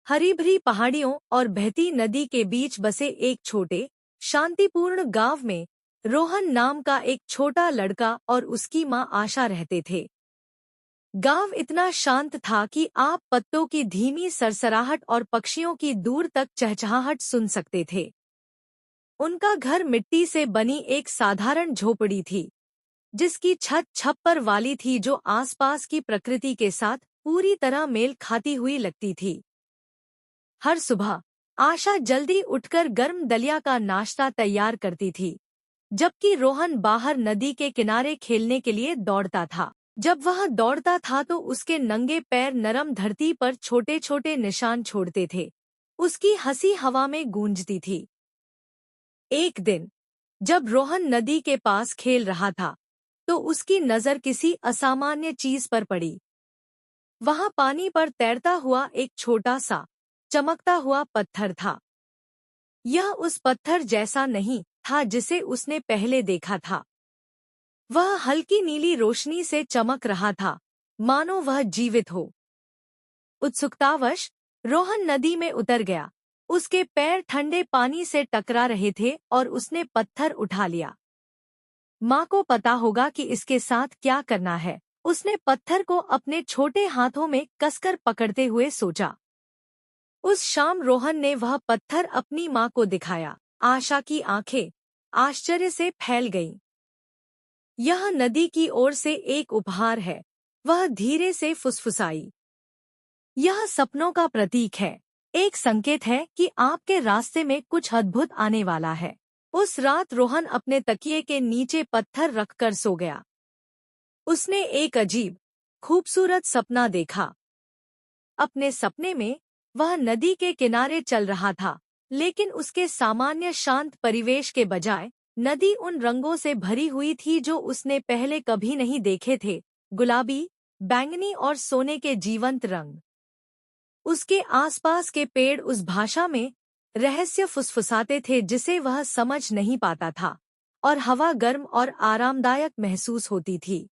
हरी भरी पहाड़ियों और बहती नदी के बीच बसे एक छोटे शांतिपूर्ण गांव में रोहन नाम का एक छोटा लड़का और उसकी मां आशा रहते थे। गांव इतना शांत था कि आप पत्तों की धीमी सरसराहट और पक्षियों की दूर तक चहचहाहट सुन सकते थे। उनका घर मिट्टी से बनी एक साधारण झोपड़ी थी, जिसकी छत छप्पर वाली थी, जो आसपास की प्रकृति के साथ पूरी तरह मेल खाती हुई लगती थी। हर सुबह आशा जल्दी उठकर गर्म दलिया का नाश्ता तैयार करती थी, जबकि रोहन बाहर नदी के किनारे खेलने के लिए दौड़ता था। जब वह दौड़ता था तो उसके नंगे पैर नरम धरती पर छोटे छोटे निशान छोड़ते थे। उसकी हंसी हवा में गूंजती थी। एक दिन जब रोहन नदी के पास खेल रहा था, तो उसकी नजर किसी असामान्य चीज पर पड़ी। वहां पानी पर तैरता हुआ एक छोटा सा चमकता हुआ पत्थर था। यह उस पत्थर जैसा नहीं था जिसे उसने पहले देखा था। वह हल्की नीली रोशनी से चमक रहा था, मानो वह जीवित हो। उत्सुकतावश रोहन नदी में उतर गया। उसके पैर ठंडे पानी से टकरा रहे थे और उसने पत्थर उठा लिया। माँ को पता होगा कि इसके साथ क्या करना है। उसने पत्थर को अपने छोटे हाथों में कसकर पकड़ते हुए सोचा। उस शाम रोहन ने वह पत्थर अपनी माँ को दिखाया। आशा की आंखें आश्चर्य से फैल गईं। यह नदी की ओर से एक उपहार है, वह धीरे से फुसफुसाई। यह सपनों का प्रतीक है, एक संकेत है कि आपके रास्ते में कुछ अद्भुत आने वाला है। उस रात रोहन अपने तकिए के नीचे पत्थर रखकर सो गया। उसने एक अजीब, खूबसूरत सपना देखा। अपने सपने में वह नदी के किनारे चल रहा था, लेकिन उसके सामान्य शांत परिवेश के बजाय नदी उन रंगों से भरी हुई थी जो उसने पहले कभी नहीं देखे थे। गुलाबी, बैंगनी और सोने के जीवंत रंग। उसके आसपास के पेड़ उस भाषा में रहस्य फुसफुसाते थे जिसे वह समझ नहीं पाता था, और हवा गर्म और आरामदायक महसूस होती थी।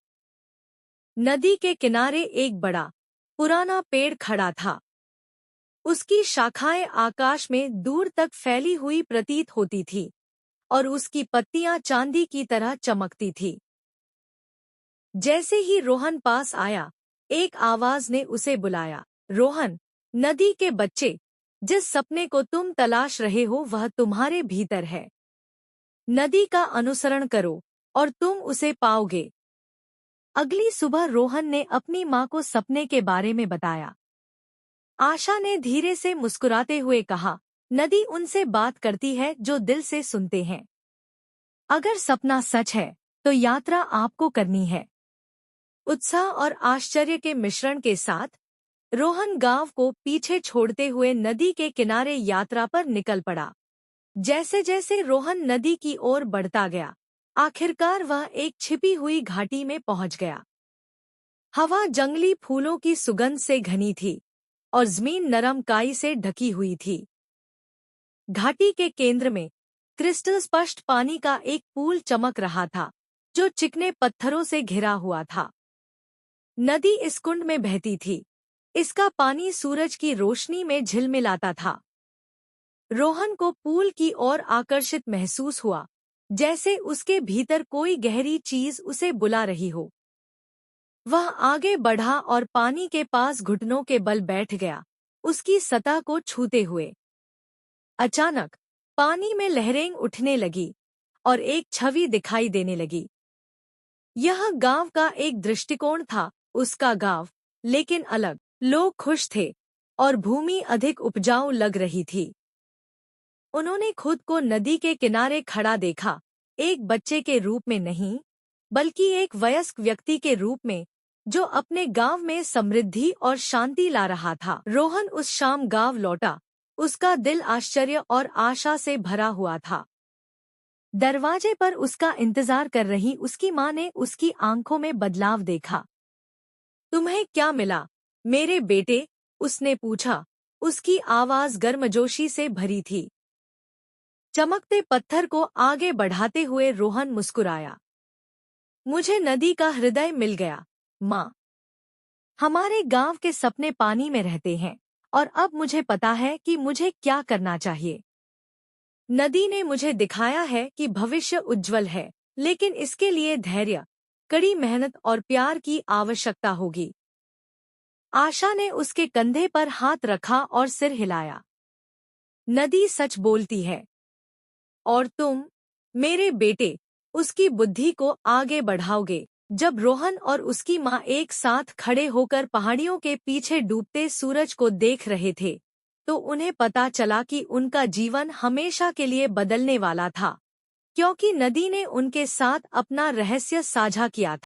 नदी के किनारे एक बड़ा पुराना पेड़ खड़ा था। उसकी शाखाएं आकाश में दूर तक फैली हुई प्रतीत होती थी और उसकी पत्तियां चांदी की तरह चमकती थी। जैसे ही रोहन पास आया, एक आवाज ने उसे बुलाया। रोहन, नदी के बच्चे, जिस सपने को तुम तलाश रहे हो वह तुम्हारे भीतर है। नदी का अनुसरण करो और तुम उसे पाओगे। अगली सुबह रोहन ने अपनी माँ को सपने के बारे में बताया। आशा ने धीरे से मुस्कुराते हुए कहा, नदी उनसे बात करती है जो दिल से सुनते हैं। अगर सपना सच है तो यात्रा आपको करनी है। उत्साह और आश्चर्य के मिश्रण के साथ रोहन गांव को पीछे छोड़ते हुए नदी के किनारे यात्रा पर निकल पड़ा। जैसे जैसे रोहन नदी की ओर बढ़ता गया, आखिरकार वह एक छिपी हुई घाटी में पहुंच गया। हवा जंगली फूलों की सुगंध से घनी थी और जमीन नरम काई से ढकी हुई थी। घाटी के केंद्र में क्रिस्टल स्पष्ट पानी का एक पूल चमक रहा था, जो चिकने पत्थरों से घिरा हुआ था। नदी इस कुंड में बहती थी। इसका पानी सूरज की रोशनी में झिलमिलाता था। रोहन को पूल की ओर आकर्षित महसूस हुआ, जैसे उसके भीतर कोई गहरी चीज उसे बुला रही हो। वह आगे बढ़ा और पानी के पास घुटनों के बल बैठ गया, उसकी सतह को छूते हुए। अचानक पानी में लहरें उठने लगी और एक छवि दिखाई देने लगी। यह गांव का एक दृष्टिकोण था, उसका गांव, लेकिन अलग। लोग खुश थे और भूमि अधिक उपजाऊ लग रही थी। उन्होंने खुद को नदी के किनारे खड़ा देखा, एक बच्चे के रूप में नहीं, बल्कि एक वयस्क व्यक्ति के रूप में, जो अपने गांव में समृद्धि और शांति ला रहा था। रोहन उस शाम गांव लौटा, उसका दिल आश्चर्य और आशा से भरा हुआ था। दरवाजे पर उसका इंतजार कर रही उसकी माँ ने उसकी आंखों में बदलाव देखा। तुम्हें क्या मिला, मेरे बेटे? उसने पूछा। उसकी आवाज गर्मजोशी से भरी थी। चमकते पत्थर को आगे बढ़ाते हुए रोहन मुस्कुराया। मुझे नदी का हृदय मिल गया, माँ। हमारे गांव के सपने पानी में रहते हैं और अब मुझे पता है कि मुझे क्या करना चाहिए। नदी ने मुझे दिखाया है कि भविष्य उज्जवल है, लेकिन इसके लिए धैर्य, कड़ी मेहनत और प्यार की आवश्यकता होगी। आशा ने उसके कंधे पर हाथ रखा और सिर हिलाया। नदी सच बोलती है। और तुम, मेरे बेटे, उसकी बुद्धि को आगे बढ़ाओगे। जब रोहन और उसकी माँ एक साथ खड़े होकर पहाड़ियों के पीछे डूबते सूरज को देख रहे थे, तो उन्हें पता चला कि उनका जीवन हमेशा के लिए बदलने वाला था, क्योंकि नदी ने उनके साथ अपना रहस्य साझा किया था।